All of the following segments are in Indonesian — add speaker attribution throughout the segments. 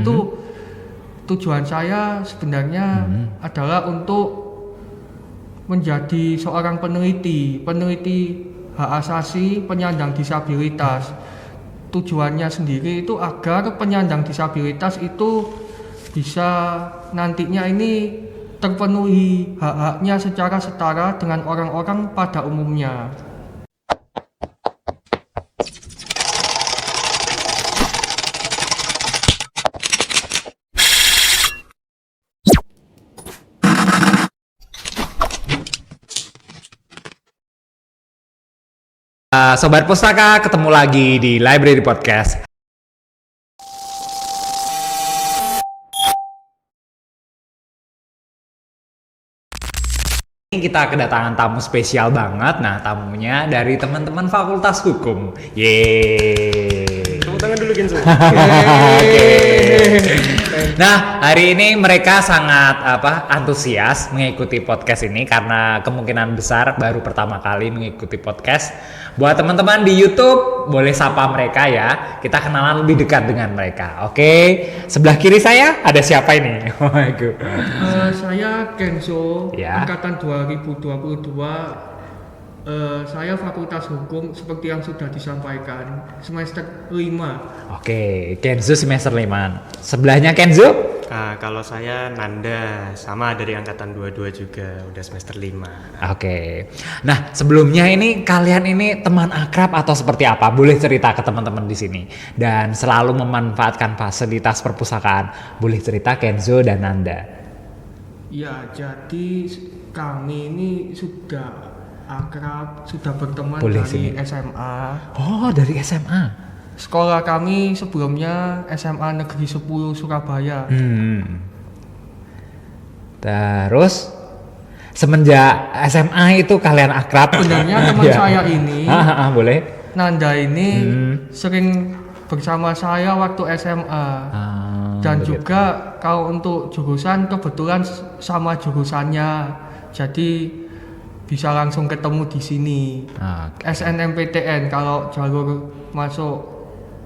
Speaker 1: Itu tujuan saya sebenarnya adalah untuk menjadi seorang peneliti hak asasi penyandang disabilitas. Tujuannya sendiri itu agar penyandang disabilitas itu bisa nantinya ini terpenuhi hak-haknya secara setara dengan orang-orang pada umumnya.
Speaker 2: Sobat Pustaka, ketemu lagi di Library Podcast. Ini kita kedatangan tamu spesial banget. Nah, tamunya dari teman-teman Fakultas Hukum. Yeay.
Speaker 3: Tepuk tangan dulu, Kenzo.
Speaker 2: Nah, hari ini mereka sangat antusias mengikuti podcast ini karena kemungkinan besar baru pertama kali mengikuti podcast. Buat teman-teman di YouTube, boleh sapa mereka ya. Kita kenalan lebih dekat dengan mereka. Oke, sebelah kiri saya ada siapa ini?
Speaker 1: Saya Kenzo,
Speaker 2: Ya.
Speaker 1: angkatan 2022. Saya Fakultas Hukum seperti yang sudah disampaikan, semester 5.
Speaker 2: Oke, Kenzo semester 5. Sebelahnya Kenzo?
Speaker 3: Kalau saya Nanda, sama dari angkatan 22 juga, udah semester 5.
Speaker 2: Oke. Nah, sebelumnya ini kalian ini teman akrab atau seperti apa? Boleh cerita ke teman-teman di sini. Dan selalu memanfaatkan fasilitas perpustakaan. Boleh cerita Kenzo dan Nanda.
Speaker 1: Ya, jadi kami ini sudah akrab, sudah berteman
Speaker 2: Boleh
Speaker 1: dari
Speaker 2: sini.
Speaker 1: SMA.
Speaker 2: Oh, dari SMA.
Speaker 1: Sekolah kami sebelumnya SMA Negeri 10 Surabaya.
Speaker 2: Terus semenjak SMA itu kalian akrab?
Speaker 1: Sebenarnya teman
Speaker 2: Ya.
Speaker 1: saya ini,
Speaker 2: Boleh.
Speaker 1: Nanda ini sering bersama saya waktu SMA. Dan
Speaker 2: begitu.
Speaker 1: juga kalau untuk jurusan kebetulan sama jurusannya. Jadi bisa langsung ketemu di sini.
Speaker 2: Oke.
Speaker 1: SNMPTN kalau jalur masuk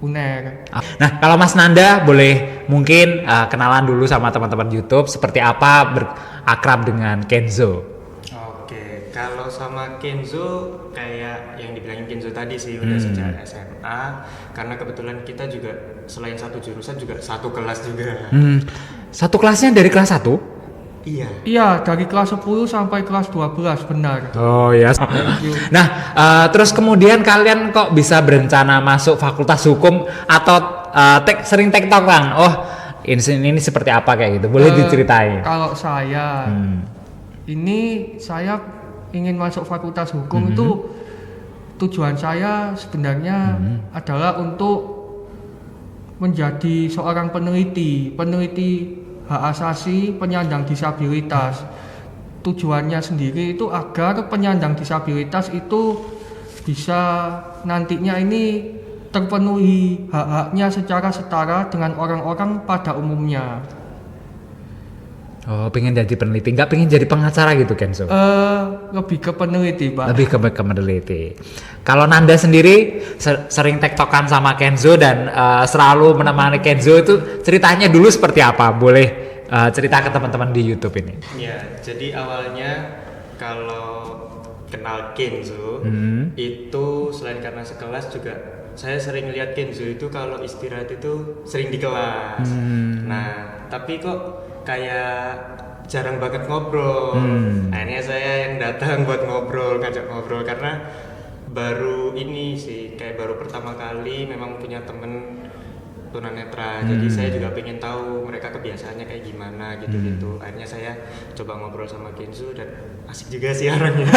Speaker 1: UNER.
Speaker 2: Nah, kalau Mas Nanda boleh mungkin kenalan dulu sama teman-teman YouTube seperti apa berakrab dengan Kenzo.
Speaker 3: Oke, kalau sama Kenzo kayak yang dibilangin Kenzo tadi sih, udah sejak SMA. Karena kebetulan kita juga selain satu jurusan juga satu kelas juga.
Speaker 2: Satu kelasnya dari kelas 1?
Speaker 3: Iya.
Speaker 1: Iya, dari kelas 10 sampai kelas 12, benar.
Speaker 2: Oh ya. Nah, terus kemudian kalian kok bisa berencana masuk Fakultas Hukum atau sering tektokan? Oh, ini seperti apa kayak gitu? Boleh diceritain?
Speaker 1: Kalau saya, ini saya ingin masuk Fakultas Hukum itu tujuan saya sebenarnya adalah untuk menjadi seorang peneliti hak asasi penyandang disabilitas. Tujuannya sendiri itu agar penyandang disabilitas itu bisa nantinya ini terpenuhi hak-haknya secara setara dengan orang-orang pada umumnya.
Speaker 2: Oh, pengen jadi peneliti, nggak pengen jadi pengacara gitu Kenzo?
Speaker 1: Lebih ke peneliti, Pak.
Speaker 2: Lebih ke meneliti. Kalau Nanda sendiri sering tektokan sama Kenzo dan selalu menemani Kenzo, itu ceritanya dulu seperti apa? Boleh cerita ke teman-teman di YouTube ini.
Speaker 3: Ya, jadi awalnya kalau kenal Kenzo itu selain karena sekelas juga saya sering lihat Kenzo itu kalau istirahat itu sering di kelas. Nah, tapi kok kayak jarang banget ngobrol. Akhirnya saya yang datang buat ngajak ngobrol karena baru ini sih kayak baru pertama kali memang punya temen tunanetra. Jadi saya juga pengen tahu mereka kebiasaannya kayak gimana gitu. Akhirnya saya coba ngobrol sama Kenzo dan asik juga sih orangnya.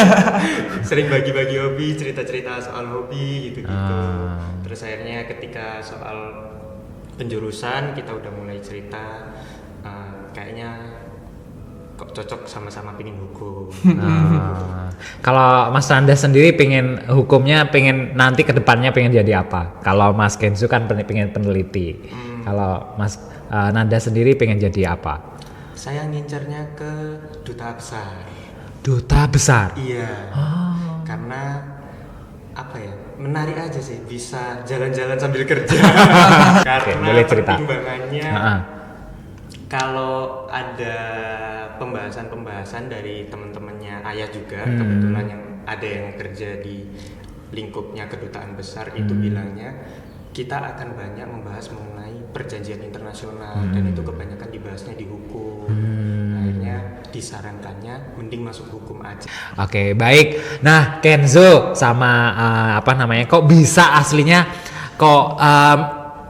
Speaker 3: Sering bagi-bagi hobi, cerita-cerita soal hobi gitu-gitu. Terus akhirnya ketika soal penjurusan kita udah mulai cerita, kayaknya kok cocok sama-sama pengen hukum.
Speaker 2: Kalau Mas Nanda sendiri pengen hukumnya, pengen nanti kedepannya pengen jadi apa? Kalau Mas Kenzo kan pengen peneliti. Kalau Mas Nanda sendiri pengen jadi apa?
Speaker 3: Saya ngincernya ke duta besar.
Speaker 2: Duta besar.
Speaker 3: Iya. Karena apa ya, menarik aja sih, bisa jalan-jalan sambil kerja. Karena
Speaker 2: boleh cerita.
Speaker 3: pertimbangannya
Speaker 2: Heeh.
Speaker 3: kalau ada pembahasan dari teman-temannya ayah juga, kebetulan yang ada yang kerja di lingkupnya kedutaan besar itu bilangnya kita akan banyak membahas mengenai perjanjian internasional dan itu kebanyakan dibahasnya di hukum. Akhirnya disarankannya mending masuk hukum aja.
Speaker 2: Oke, baik. Nah, Kenzo sama kok bisa aslinya kok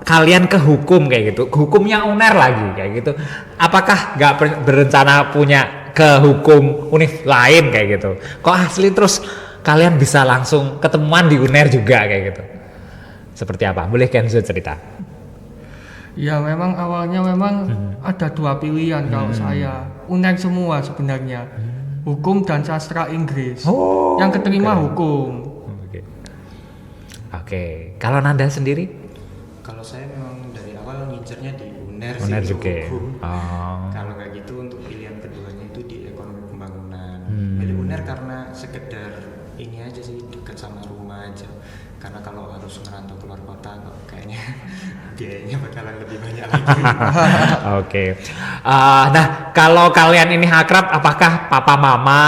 Speaker 2: kalian ke hukum kayak gitu? Hukumnya UNER lagi kayak gitu. Apakah nggak berencana punya ke hukum univ lain kayak gitu? Kok asli terus kalian bisa langsung ketemuan di UNER juga kayak gitu? Seperti apa? Boleh Kenzo cerita?
Speaker 1: Ya memang awalnya ada 2 pilihan kalau saya. UNER semua sebenarnya. Hukum dan sastra Inggris. Yang keterima hukum.
Speaker 2: Oke. Kalau Nanda sendiri?
Speaker 3: Kalau saya memang dari awal ngincernya di UNER sih,
Speaker 2: UNER
Speaker 3: untuk
Speaker 2: juga ya?
Speaker 3: hukum.
Speaker 2: Oh.
Speaker 3: Kalau kayak gitu untuk pilihan keduanya itu di ekonomi pembangunan. Milih UNER karena sekedar ini aja sih, dekat sama rumah aja. Karena kalau harus ngerantau keluar kota kok kayaknya biayanya bakalan lebih banyak lagi.
Speaker 2: Oke. Nah, kalau kalian ini akrab, apakah papa mama,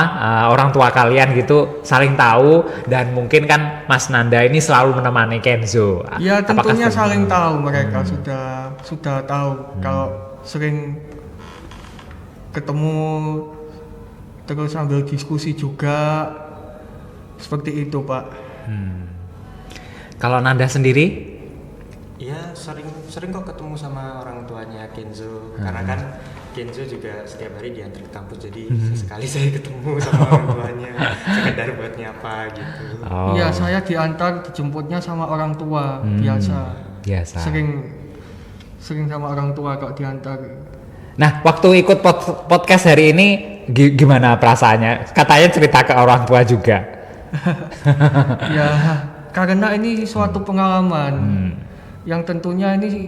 Speaker 2: orang tua kalian gitu saling tahu dan mungkin kan Mas Nanda ini selalu menemani Kenzo.
Speaker 1: Ya
Speaker 2: Apakah
Speaker 1: tentunya
Speaker 2: sering-
Speaker 1: saling tahu mereka sudah tahu kalau sering ketemu terus sambil diskusi juga seperti itu Pak.
Speaker 2: Kalau Nanda sendiri?
Speaker 3: Ya sering kok ketemu sama orang tuanya Kenzo, karena kan Kenzo juga setiap hari diantar ke kampus, jadi sesekali saya ketemu sama orang tuanya sekedar buat nyapa gitu.
Speaker 2: Oh,
Speaker 1: Iya saya diantar dijemputnya sama orang tua biasa.
Speaker 2: biasa.
Speaker 1: Sering sama orang tua kok diantar.
Speaker 2: Nah, waktu ikut podcast hari ini gimana perasaannya? Katanya cerita ke orang tua juga.
Speaker 1: Ya karena ini suatu pengalaman yang tentunya ini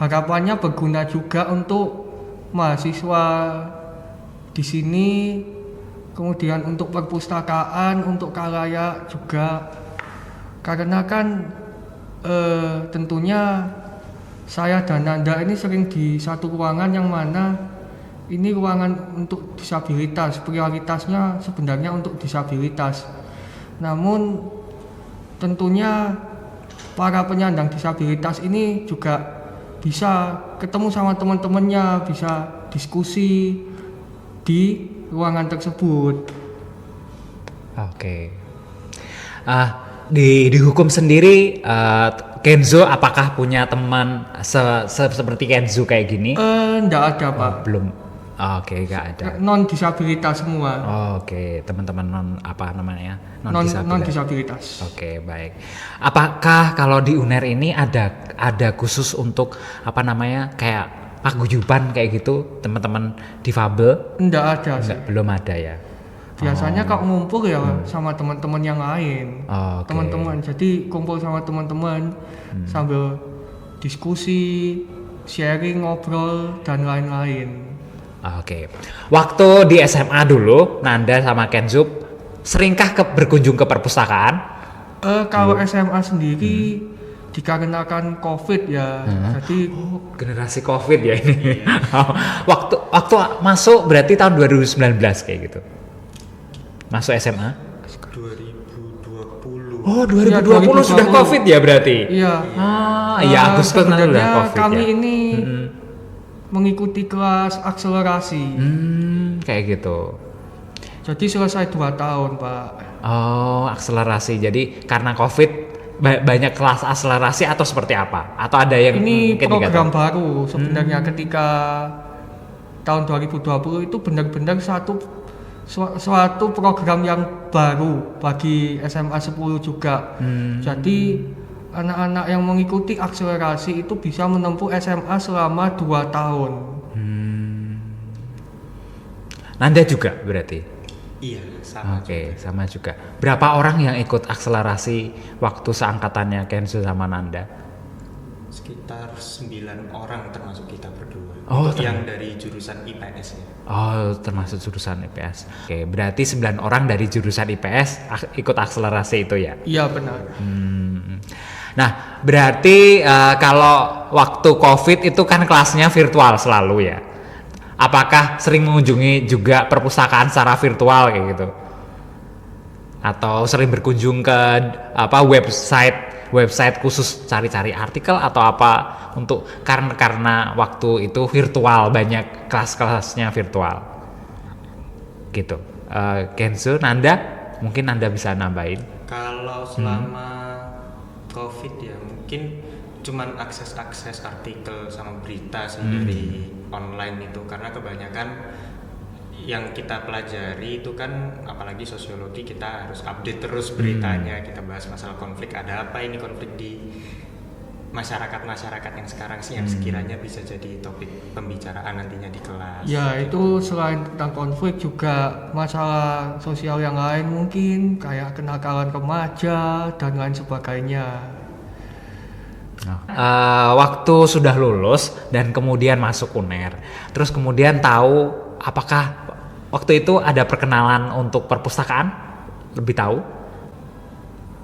Speaker 1: harapannya berguna juga untuk mahasiswa di sini, kemudian untuk perpustakaan, untuk khalayak juga, karena kan tentunya saya dan Nanda ini sering di satu ruangan yang mana ini ruangan untuk disabilitas, prioritasnya sebenarnya untuk disabilitas. Namun tentunya para penyandang disabilitas ini juga bisa ketemu sama teman-temannya, bisa diskusi di ruangan tersebut.
Speaker 2: Oke. Di hukum sendiri, Kenzo apakah punya teman seperti Kenzo kayak gini?
Speaker 1: Enggak ada Pak,
Speaker 2: Belum. Oke, nggak ada.
Speaker 1: non disabilitas semua,
Speaker 2: Oke, teman-teman non
Speaker 1: non
Speaker 2: disabilitas.
Speaker 1: disabilitas.
Speaker 2: Oke, baik. Apakah kalau di UNER ini ada khusus untuk kayak paguyuban kayak gitu teman-teman difabel?
Speaker 1: Enggak ada sih.
Speaker 2: Belum ada ya.
Speaker 1: Biasanya kalau ngumpul ya sama teman-teman yang lain.
Speaker 2: Oke.
Speaker 1: Teman-teman, jadi kumpul sama teman-teman sambil diskusi, sharing, ngobrol dan lain-lain.
Speaker 2: Oke. Waktu di SMA dulu, Nanda sama Kenzo seringkah berkunjung ke perpustakaan?
Speaker 1: Kalau SMA sendiri dikarenakan COVID ya, jadi
Speaker 2: Generasi COVID ya ini. waktu masuk berarti tahun 2019 kayak gitu. Masuk SMA?
Speaker 3: 2020.
Speaker 2: Oh, 2020
Speaker 1: Iya,
Speaker 2: sudah
Speaker 1: 2020.
Speaker 2: COVID ya berarti?
Speaker 1: iya.
Speaker 2: Iya, Agustus lalu
Speaker 1: Sebenarnya
Speaker 2: udah COVID
Speaker 1: kami
Speaker 2: ya.
Speaker 1: ini mengikuti kelas akselerasi.
Speaker 2: Kayak gitu.
Speaker 1: Jadi selesai 2 tahun, Pak.
Speaker 2: Oh, akselerasi. Jadi karena COVID banyak kelas akselerasi atau seperti apa? Atau ada yang
Speaker 1: Ini
Speaker 2: mungkin nggak
Speaker 1: program
Speaker 2: tahu?
Speaker 1: baru sebenarnya ketika tahun 2020 itu benar-benar suatu program yang baru bagi SMA 10 juga. Jadi anak-anak yang mengikuti akselerasi itu bisa menempuh SMA selama 2 tahun.
Speaker 2: Nanda juga berarti?
Speaker 3: Iya, sama.
Speaker 2: Oke, sama juga. Berapa orang yang ikut akselerasi waktu seangkatannya Kenzo sama Nanda?
Speaker 3: Sekitar 9 orang termasuk kita berdua.
Speaker 2: Oh,
Speaker 3: untuk yang dari jurusan IPS ya.
Speaker 2: Oh, termasuk jurusan IPS. Oke, berarti 9 orang dari jurusan IPS ikut akselerasi itu ya?
Speaker 1: Iya benar.
Speaker 2: Nah, berarti kalau waktu COVID itu kan kelasnya virtual selalu ya? Apakah sering mengunjungi juga perpustakaan secara virtual kayak gitu? Atau sering berkunjung ke website khusus cari-cari artikel atau apa untuk karena waktu itu virtual, banyak kelas-kelasnya virtual gitu. Kenzo, Nanda mungkin Nanda bisa nambahin.
Speaker 3: Kalau selama COVID ya mungkin cuman akses artikel sama berita sih dari online itu, karena kebanyakan yang kita pelajari itu kan apalagi sosiologi, kita harus update terus beritanya, kita bahas masalah konflik, ada apa ini konflik di masyarakat yang sekarang sih yang sekiranya bisa jadi topik pembicaraan nantinya di kelas.
Speaker 1: Ya itu selain tentang konflik juga masalah sosial yang lain mungkin kayak kenakalan remaja dan lain sebagainya.
Speaker 2: Waktu sudah lulus dan kemudian masuk UNER, terus kemudian tahu apakah waktu itu ada perkenalan untuk perpustakaan, lebih tahu?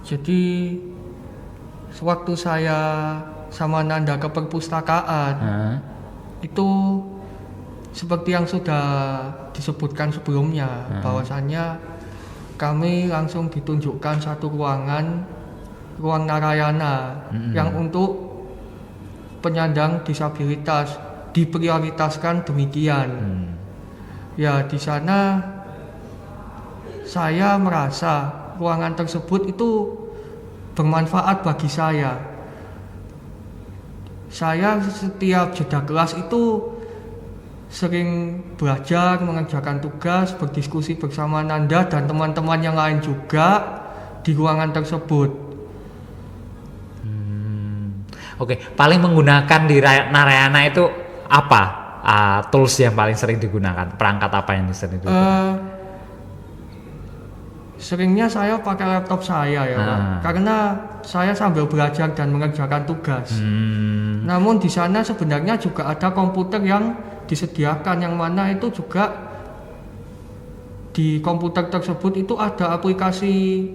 Speaker 1: Jadi sewaktu saya sama Nanda ke perpustakaan itu seperti yang sudah disebutkan sebelumnya, bahwasannya kami langsung ditunjukkan satu ruang Narayana yang untuk penyandang disabilitas, diprioritaskan demikian. Ya di sana saya merasa ruangan tersebut itu bermanfaat bagi saya. Saya setiap jeda kelas itu sering belajar, mengerjakan tugas, berdiskusi bersama Nanda dan teman-teman yang lain juga di ruangan tersebut.
Speaker 2: Oke, paling menggunakan di Narayana itu apa? Tools yang paling sering digunakan, perangkat apa yang sering digunakan?
Speaker 1: Seringnya saya pakai laptop saya ya Pak, karena saya sambil belajar dan mengerjakan tugas. Namun di sana sebenarnya juga ada komputer yang disediakan, yang mana itu juga di komputer tersebut itu ada aplikasi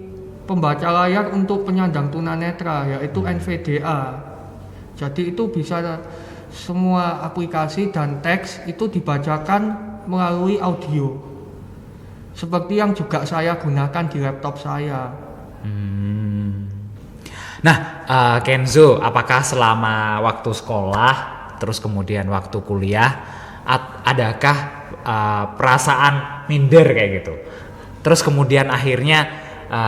Speaker 1: pembaca layar untuk penyandang tunanetra, yaitu NVDA. Jadi itu bisa semua aplikasi dan teks itu dibacakan melalui audio, seperti yang juga saya gunakan di laptop saya.
Speaker 2: Nah, Kenzo, apakah selama waktu sekolah terus kemudian waktu kuliah adakah perasaan minder kayak gitu? Terus kemudian akhirnya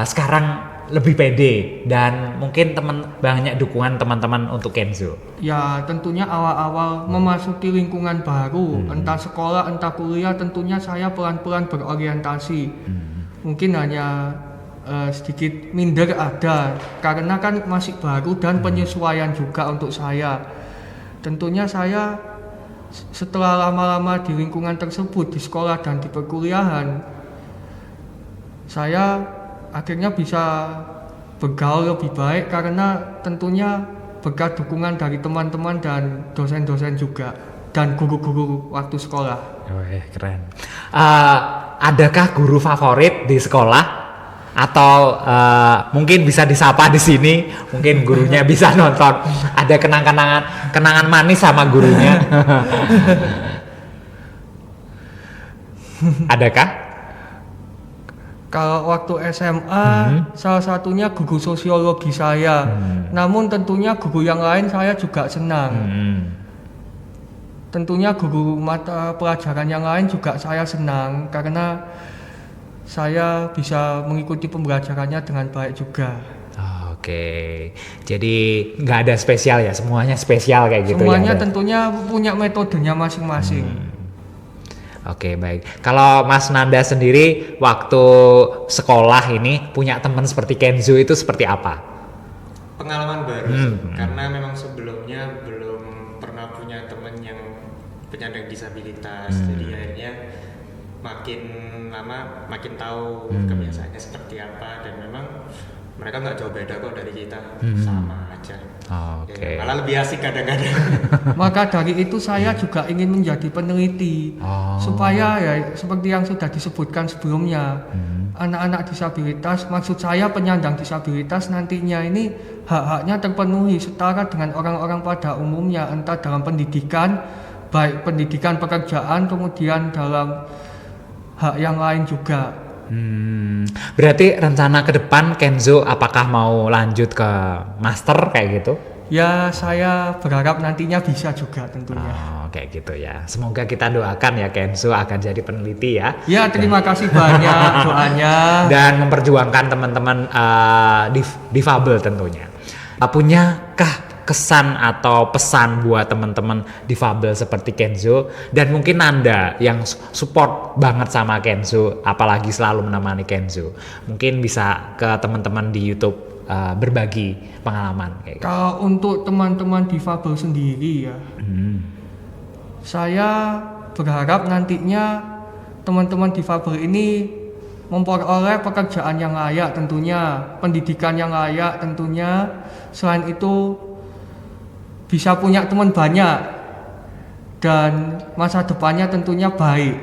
Speaker 2: sekarang lebih pede dan mungkin banyak dukungan teman-teman untuk Kenzo.
Speaker 1: Ya tentunya awal-awal memasuki lingkungan baru, entah sekolah entah kuliah, tentunya saya pelan-pelan berorientasi. Mungkin hanya sedikit minder ada, karena kan masih baru dan penyesuaian juga untuk saya. Tentunya saya setelah lama-lama di lingkungan tersebut, di sekolah dan di perkuliahan, saya akhirnya bisa bergaul lebih baik karena tentunya berkat dukungan dari teman-teman dan dosen-dosen juga dan guru-guru waktu sekolah.
Speaker 2: Keren. Adakah guru favorit di sekolah? Atau mungkin bisa disapa di sini, mungkin gurunya bisa nonton. Ada kenangan manis sama gurunya. Adakah?
Speaker 1: Kalau waktu SMA, salah satunya guru sosiologi saya. Namun tentunya guru yang lain saya juga senang. Tentunya guru mata pelajaran yang lain juga saya senang karena saya bisa mengikuti pembelajarannya dengan baik juga.
Speaker 2: Oke, jadi nggak ada spesial ya, semuanya spesial kayak gitu.
Speaker 1: Semuanya
Speaker 2: ya?
Speaker 1: tentunya punya metodenya masing-masing.
Speaker 2: Oke, baik. Kalau Mas Nanda sendiri waktu sekolah ini punya teman seperti Kenzo itu seperti apa?
Speaker 3: Pengalaman baru sih, karena memang sebelumnya belum pernah punya teman yang penyandang disabilitas. Jadi akhirnya makin lama makin tahu kebiasaannya seperti apa, dan memang mereka nggak jauh beda kok dari kita, sama aja.
Speaker 2: Oke.
Speaker 3: Ya, malah lebih asik kadang-kadang.
Speaker 1: Maka dari itu saya juga ingin menjadi peneliti supaya ya seperti yang sudah disebutkan sebelumnya, anak-anak disabilitas, maksud saya penyandang disabilitas nantinya ini hak-haknya terpenuhi setara dengan orang-orang pada umumnya, entah dalam pendidikan, baik pendidikan pekerjaan, kemudian dalam hak yang lain juga.
Speaker 2: Berarti rencana ke depan Kenzo apakah mau lanjut ke master kayak gitu?
Speaker 1: Ya saya berharap nantinya bisa juga tentunya.
Speaker 2: Kayak gitu ya. Semoga kita doakan ya Kenzo akan jadi peneliti ya.
Speaker 1: Ya terima kasih banyak doanya.
Speaker 2: Dan memperjuangkan teman-teman difabel tentunya. Punyakah kesan atau pesan buat teman-teman difabel seperti Kenzo dan mungkin Nanda yang support banget sama Kenzo, apalagi selalu menemani Kenzo. Mungkin bisa ke teman-teman di YouTube berbagi pengalaman kayak gitu.
Speaker 1: Kalau untuk teman-teman difabel sendiri ya, saya berharap nantinya teman-teman difabel ini memperoleh pekerjaan yang layak tentunya, pendidikan yang layak tentunya. Selain itu bisa punya teman banyak dan masa depannya tentunya baik.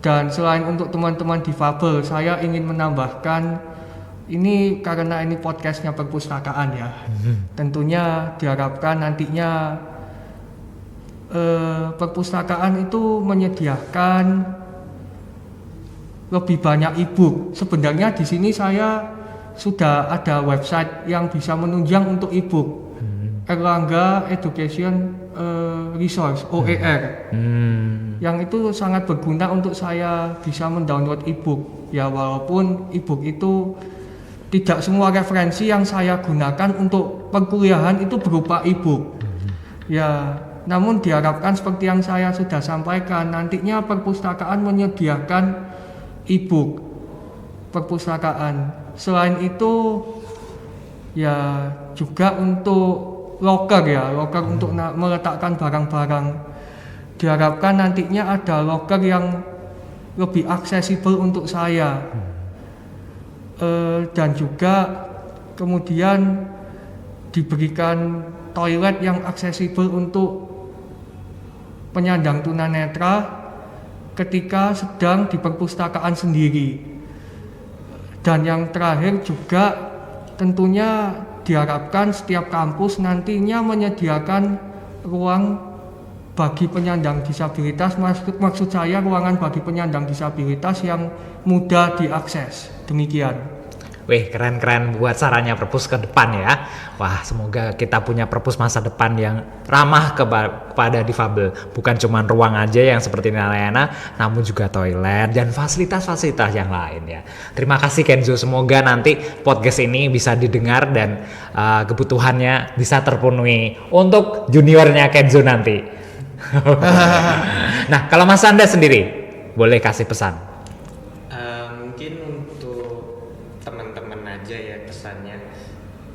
Speaker 1: Dan selain untuk teman-teman difabel, saya ingin menambahkan ini karena ini podcastnya perpustakaan ya. Tentunya diharapkan nantinya perpustakaan itu menyediakan lebih banyak e-book. Sebenarnya di sini saya sudah ada website yang bisa menunjang untuk e-book. Erlangga Education Resource OER. Yang itu sangat berguna untuk saya bisa mendownload e-book. Ya walaupun e-book itu tidak semua referensi yang saya gunakan untuk perkuliahan itu berupa e-book. Ya, namun diharapkan seperti yang saya sudah sampaikan, nantinya perpustakaan menyediakan e-book perpustakaan. Selain itu ya juga untuk loker ya, loker untuk meletakkan barang-barang. Diharapkan nantinya ada loker yang lebih aksesibel untuk saya. Dan juga kemudian diberikan toilet yang aksesibel untuk penyandang tunanetra ketika sedang di perpustakaan sendiri. Dan yang terakhir juga tentunya diharapkan setiap kampus nantinya menyediakan ruang bagi penyandang disabilitas, maksud saya ruangan bagi penyandang disabilitas yang mudah diakses. Demikian.
Speaker 2: Wih, keren-keren buat sarannya perpus ke depan ya. Wah, semoga kita punya perpus masa depan yang ramah kepada difabel. Bukan cuma ruang aja yang seperti Nalayana, namun juga toilet dan fasilitas-fasilitas yang lain ya. Terima kasih Kenzo, semoga nanti podcast ini bisa didengar dan kebutuhannya bisa terpenuhi untuk juniornya Kenzo nanti. Nah, kalau Mas Anda sendiri, boleh kasih pesan?
Speaker 3: Mungkin untuk teman-teman aja ya pesannya,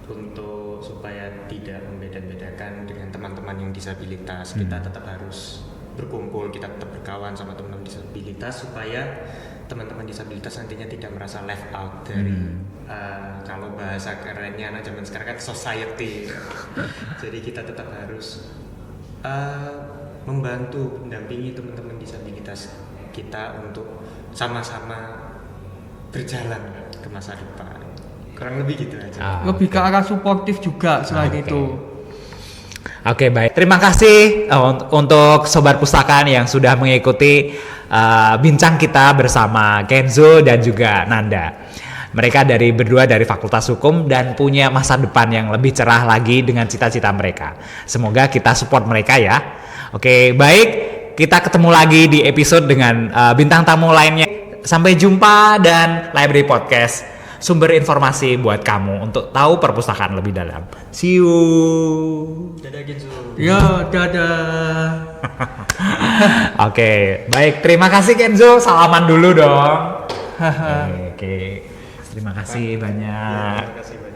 Speaker 3: untuk supaya tidak membeda-bedakan dengan teman-teman yang disabilitas. Kita tetap harus berkumpul, kita tetap berkawan sama teman-teman disabilitas supaya teman-teman disabilitas nantinya tidak merasa left out dari kalau bahasa kerennya anak zaman sekarang kan society. Jadi kita tetap harus membantu, mendampingi teman-teman disabilitas kita untuk sama-sama berjalan ke masa depan. Kurang lebih gitu aja.
Speaker 1: Lebih ke arah suportif juga selain itu.
Speaker 2: Oke, baik. Terima kasih untuk Sobat Pustakaan yang sudah mengikuti bincang kita bersama Kenzo dan juga Nanda. Mereka berdua dari Fakultas Hukum dan punya masa depan yang lebih cerah lagi dengan cita-cita mereka. Semoga kita support mereka ya. Oke, baik. Kita ketemu lagi di episode dengan bintang tamu lainnya. Sampai jumpa dan Library Podcast, sumber informasi buat kamu untuk tahu perpustakaan lebih dalam. See you.
Speaker 3: Dadah Kenzo.
Speaker 1: Ya, dadah.
Speaker 2: Oke, baik. Terima kasih Kenzo. Salaman dulu dong. Oke. Terima kasih banyak.
Speaker 3: Terima kasih banyak.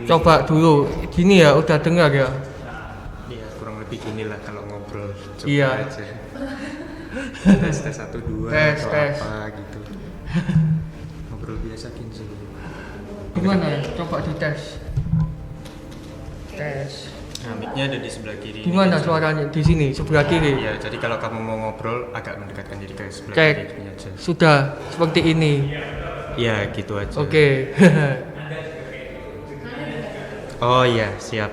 Speaker 1: Coba dulu. Gini ya, udah dengar ya?
Speaker 3: Iya, kurang lebih gini lah kalau ngobrol. Coba
Speaker 1: Iya.
Speaker 3: aja. Tes 1 2
Speaker 1: Tes,
Speaker 3: atau
Speaker 1: tes.
Speaker 3: apa gitu. Ngobrol biasa Kenzo.
Speaker 1: Gimana? Coba dites. Tes.
Speaker 3: Nah, mic-nya ada di sebelah kiri.
Speaker 1: Gimana suaranya di sini sebelah kiri?
Speaker 3: Iya, jadi kalau kamu mau ngobrol agak mendekatkan diri ke sebelah
Speaker 1: Cek.
Speaker 3: kiri aja.
Speaker 1: Sudah seperti ini.
Speaker 3: Iya, gitu aja.
Speaker 1: Oke.
Speaker 3: Oh iya, siap.